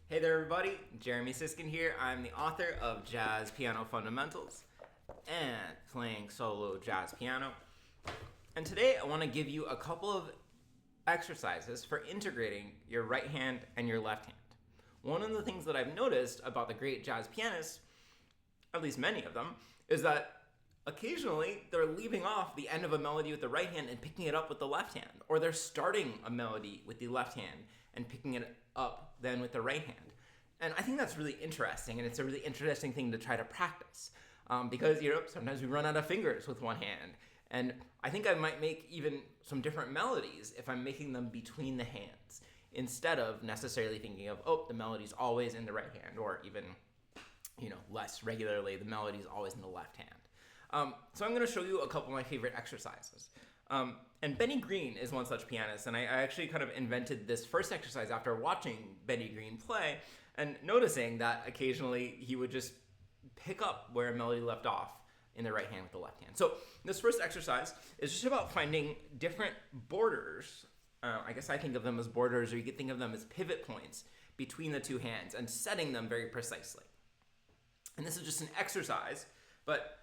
Hey there, everybody. Jeremy Siskin here. I'm the author of Jazz Piano Fundamentals and playing solo jazz piano. And today I want to give you a couple of exercises for integrating your right hand and your left hand. One of the things that I've noticed about the great jazz pianists, at least many of them, is that occasionally they're leaving off the end of a melody with the right hand and picking it up with the left hand, or they're starting a melody with the left hand and picking it up then with the right hand. And I think that's really interesting, and it's a really interesting thing to try to practice because sometimes we run out of fingers with one hand, and I think I might make even some different melodies if I'm making them between the hands instead of necessarily thinking of, the melody's always in the right hand, or even less regularly, the melody's always in the left hand. So I'm going to show you a couple of my favorite exercises. And Benny Green is one such pianist, and I actually kind of invented this first exercise after watching Benny Green play and noticing that occasionally he would just pick up where a melody left off in the right hand with the left hand. So this first exercise is just about finding different borders. I guess I think of them as borders, or you could think of them as pivot points between the two hands and setting them very precisely. And this is just an exercise, but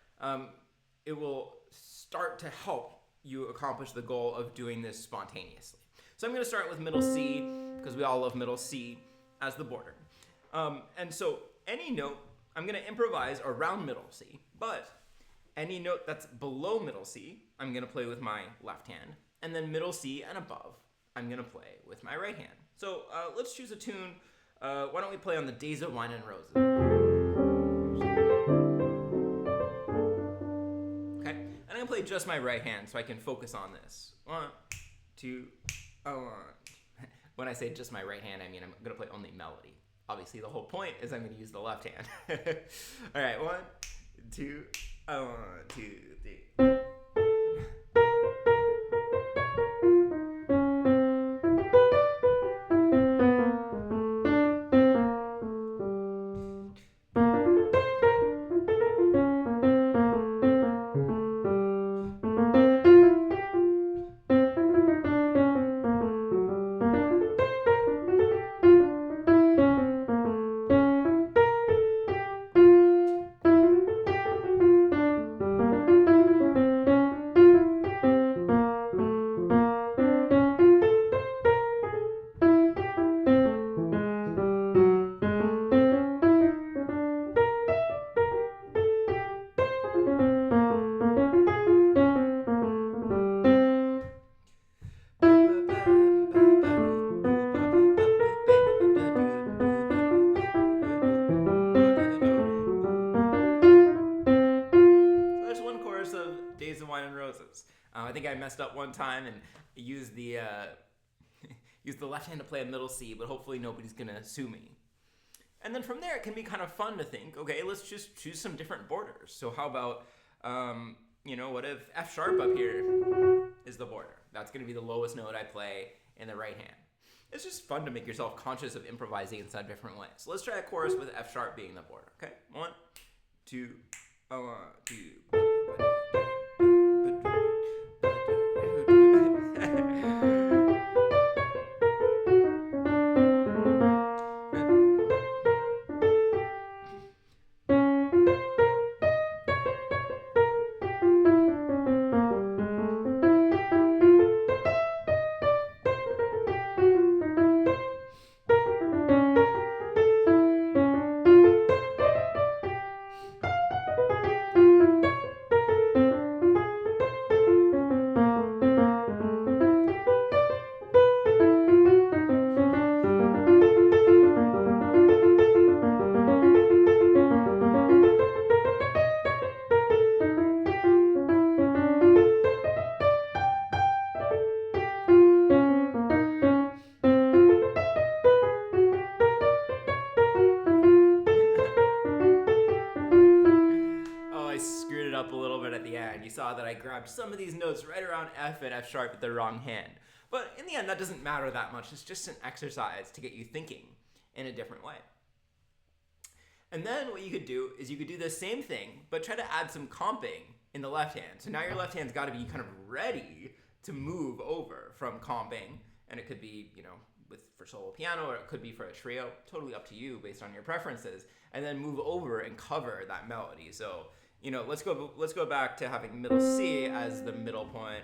it will start to help you accomplish the goal of doing this spontaneously. So I'm going to start with middle C, because we all love middle C as the border. And so any note, I'm going to improvise around middle C, but any note that's below middle C, I'm going to play with my left hand, and then middle C and above, I'm going to play with my right hand. So let's choose a tune. Why don't we play on the Days of Wine and Roses? Play just my right hand so I can focus on this. 1, 2, 1. When I say just my right hand, I mean I'm going to play only melody. Obviously, the whole point is I'm going to use the left hand. All right, 1, 2, 1, 2, 3. Days of Wine and Roses. I think I messed up one time and used the left hand to play a middle C, but hopefully nobody's gonna sue me. And then from there, it can be kind of fun to think, okay, let's just choose some different borders. So how about, what if F sharp up here is the border? That's gonna be the lowest note I play in the right hand. It's just fun to make yourself conscious of improvising in some different ways. So let's try a chorus with F sharp being the border, okay? 1, 2, 1, 2. Up a little bit at the end. You saw that I grabbed some of these notes right around F and F sharp with the wrong hand. But in the end, that doesn't matter that much. It's just an exercise to get you thinking in a different way. And then what you could do is you could do the same thing, but try to add some comping in the left hand. So now your left hand's got to be kind of ready to move over from comping, and it could be, for solo piano, or it could be for a trio. Totally up to you based on your preferences. And then move over and cover that melody. So, let's go back to having middle C as the middle point.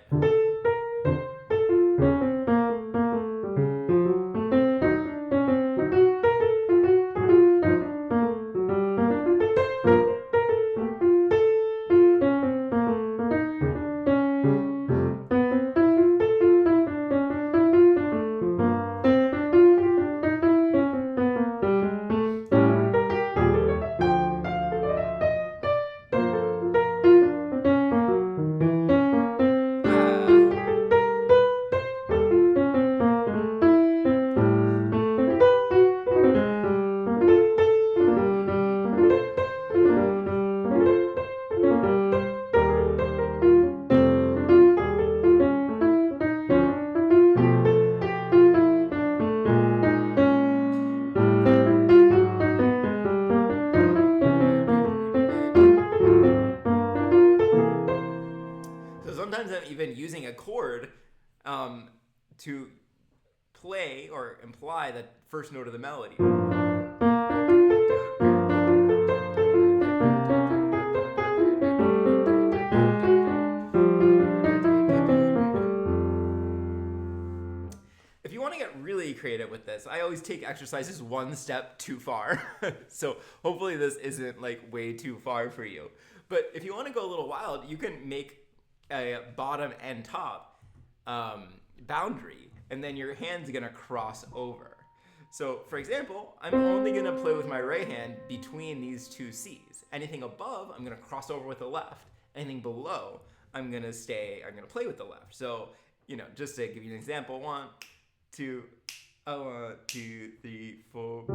So sometimes I'm even using a chord to play or imply the first note of the melody. If you want to get really creative with this, I always take exercises one step too far. So hopefully this isn't like way too far for you. But if you want to go a little wild, you can make a bottom and top boundary, and then your hand's gonna cross over. So for example, I'm only gonna play with my right hand between these two C's. Anything above, I'm gonna cross over with the left. Anything below, I'm gonna play with the left. So, just to give you an example, 1, 2, 1, 2, 3, 4.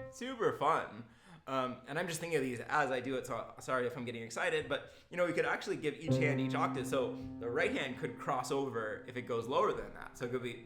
Super fun. And I'm just thinking of these as I do it, so sorry if I'm getting excited, but we could actually give each hand each octave, so the right hand could cross over if it goes lower than that. So it could be...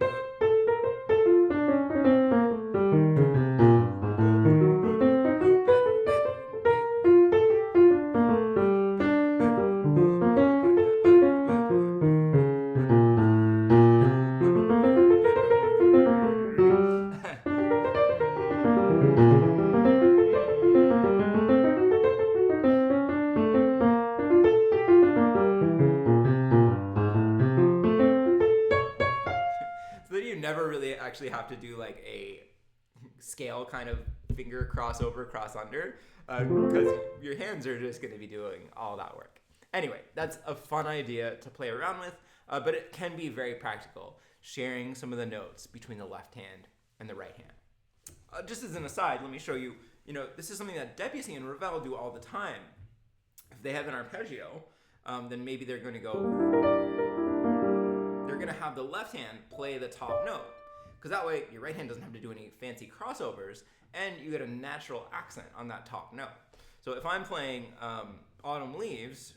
So then you never really actually have to do like a scale kind of finger crossover, cross under, because your hands are just going to be doing all that work. Anyway, that's a fun idea to play around with, but it can be very practical, sharing some of the notes between the left hand and the right hand. Just as an aside, let me show you, this is something that Debussy and Ravel do all the time. If they have an arpeggio, then maybe they're going to have the left hand play the top note, because that way your right hand doesn't have to do any fancy crossovers, and you get a natural accent on that top note. So if I'm playing Autumn Leaves,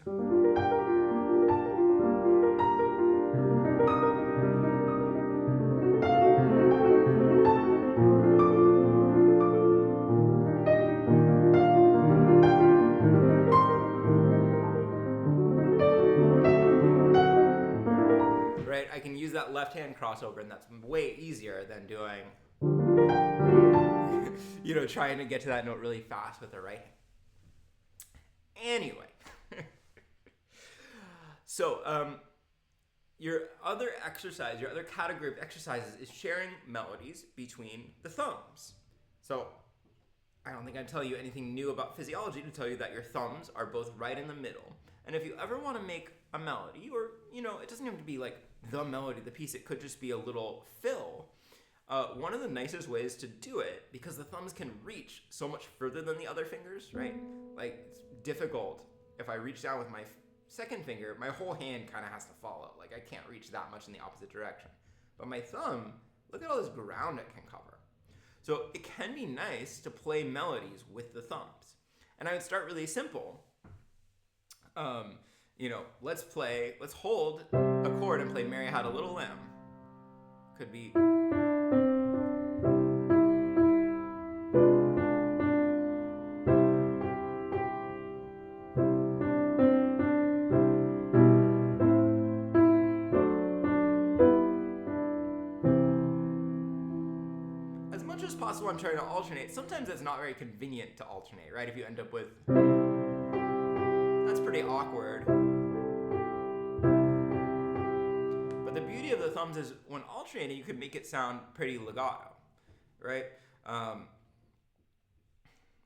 right, I can use that left hand crossover, and that's way easier than doing trying to get to that note really fast with the right hand. Anyway, so your other category of exercises is sharing melodies between the thumbs. So I don't think I'd tell you anything new about physiology to tell you that your thumbs are both right in the middle. And if you ever want to make a melody, or, it doesn't have to be like the melody of the piece, it could just be a little fill. One of the nicest ways to do it, because the thumbs can reach so much further than the other fingers, right? Like, it's difficult. If I reach down with my second finger, my whole hand kind of has to follow. Like, I can't reach that much in the opposite direction. But my thumb, look at all this ground it can cover. So it can be nice to play melodies with the thumbs. And I would start really simple. Let's hold a chord and play Mary Had a Little Lamb. Could be... possible I'm trying to alternate. Sometimes it's not very convenient to alternate, right? If you end up with... That's pretty awkward. But the beauty of the thumbs is when alternating, you can make it sound pretty legato, right?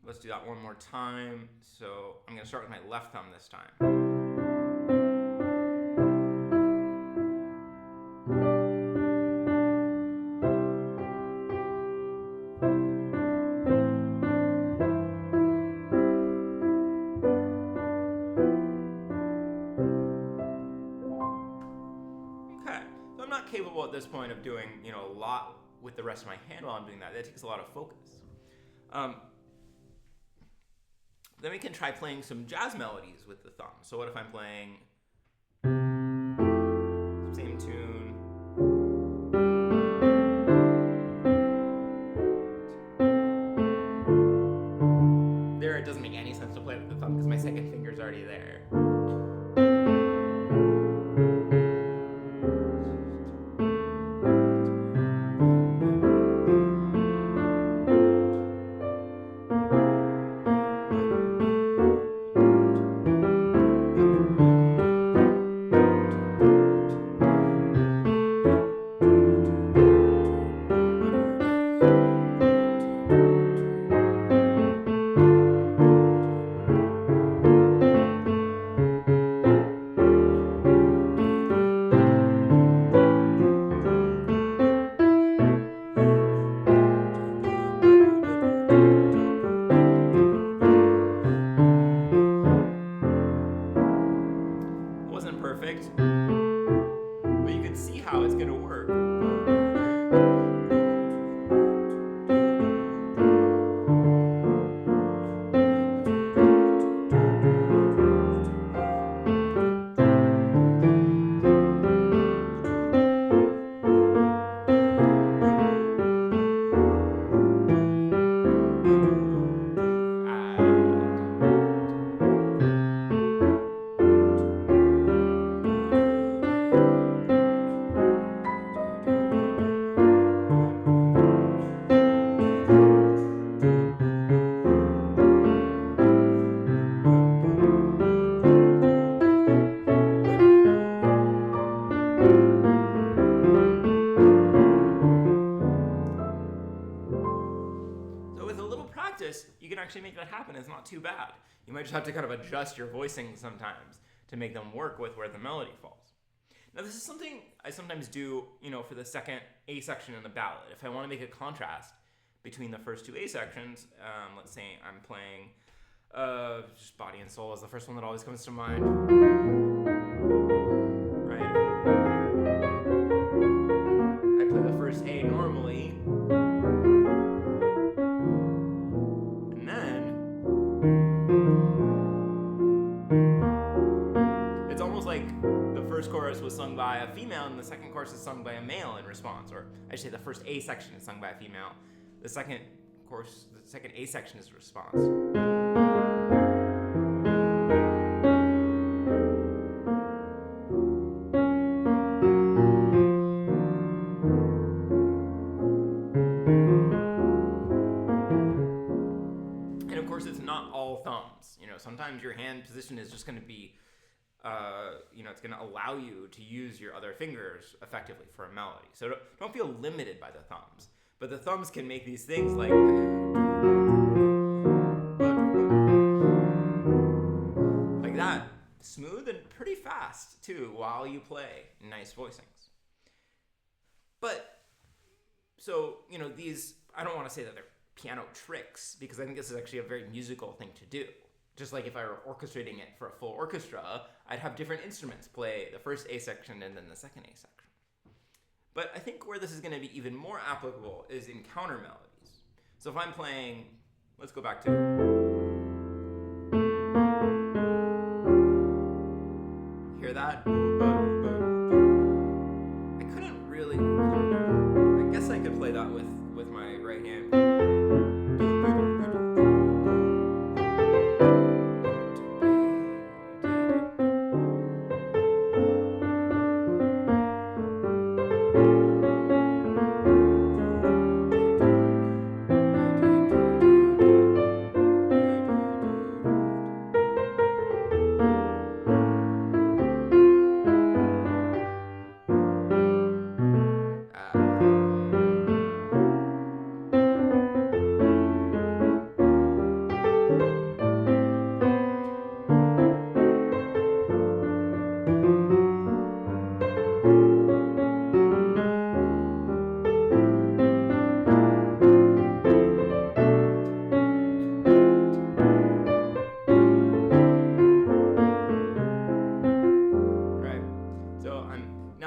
Let's do that one more time. So I'm going to start with my left thumb this time. Capable at this point of doing, a lot with the rest of my hand while I'm doing that. That takes a lot of focus. Then we can try playing some jazz melodies with the thumb. So what if I'm playing same tune? There, it doesn't make any sense to play with the thumb because my second finger's already there. Perfect, but you can see how it's going to work. You can actually make that happen. It's not too bad. You might just have to kind of adjust your voicing sometimes to make them work with where the melody falls. Now, this is something I sometimes do, for the second A section in the ballad. If I want to make a contrast between the first two A sections, let's say I'm playing just Body and Soul is the first one that always comes to mind. Right? I play the first A normally. It's almost like the first chorus was sung by a female and the second chorus is sung by a male in response. Or I should say the first A section is sung by a female. The second A section is a response. And of course, it's not all thumbs. Sometimes your hand position is just going to be it's going to allow you to use your other fingers effectively for a melody. So don't feel limited by the thumbs. But the thumbs can make these things like... smooth and pretty fast too while you play. Nice voicings. But, so, these, I don't want to say that they're piano tricks, because I think this is actually a very musical thing to do. Just like if I were orchestrating it for a full orchestra, I'd have different instruments play the first A section and then the second A section. But I think where this is going to be even more applicable is in counter melodies. So if I'm playing, let's go back to, hear that? I couldn't really, I guess I could play that with my right hand.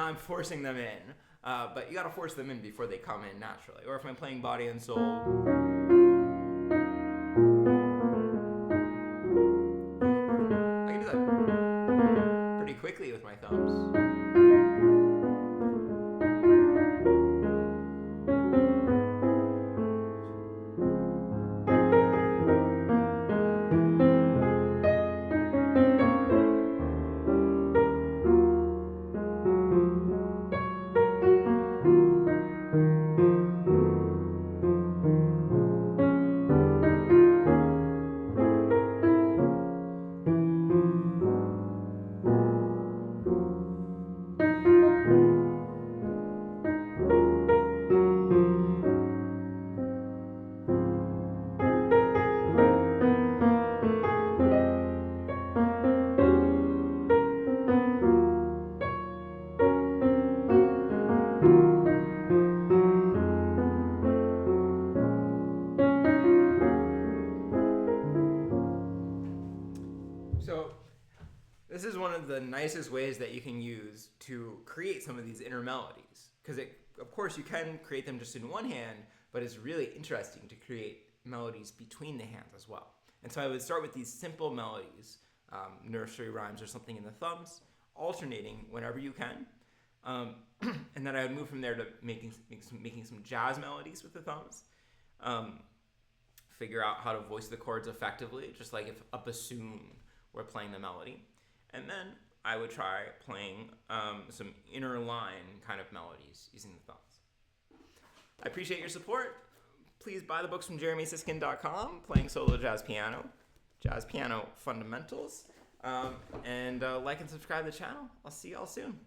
I'm forcing them in, but you gotta force them in before they come in naturally. Or if I'm playing body and soul, I can do that pretty quickly with my thumbs. So this is one of the nicest ways that you can use to create some of these inner melodies. Because of course you can create them just in one hand, but it's really interesting to create melodies between the hands as well. And so I would start with these simple melodies, nursery rhymes or something in the thumbs, alternating whenever you can. And then I would move from there to making some jazz melodies with the thumbs. Figure out how to voice the chords effectively, just like if a bassoon were playing the melody. And then I would try playing some inner line kind of melodies using the thumbs. I appreciate your support. Please buy the books from jeremysiskin.com, Playing Solo Jazz Piano Fundamentals. And like and subscribe to the channel. I'll see y'all soon.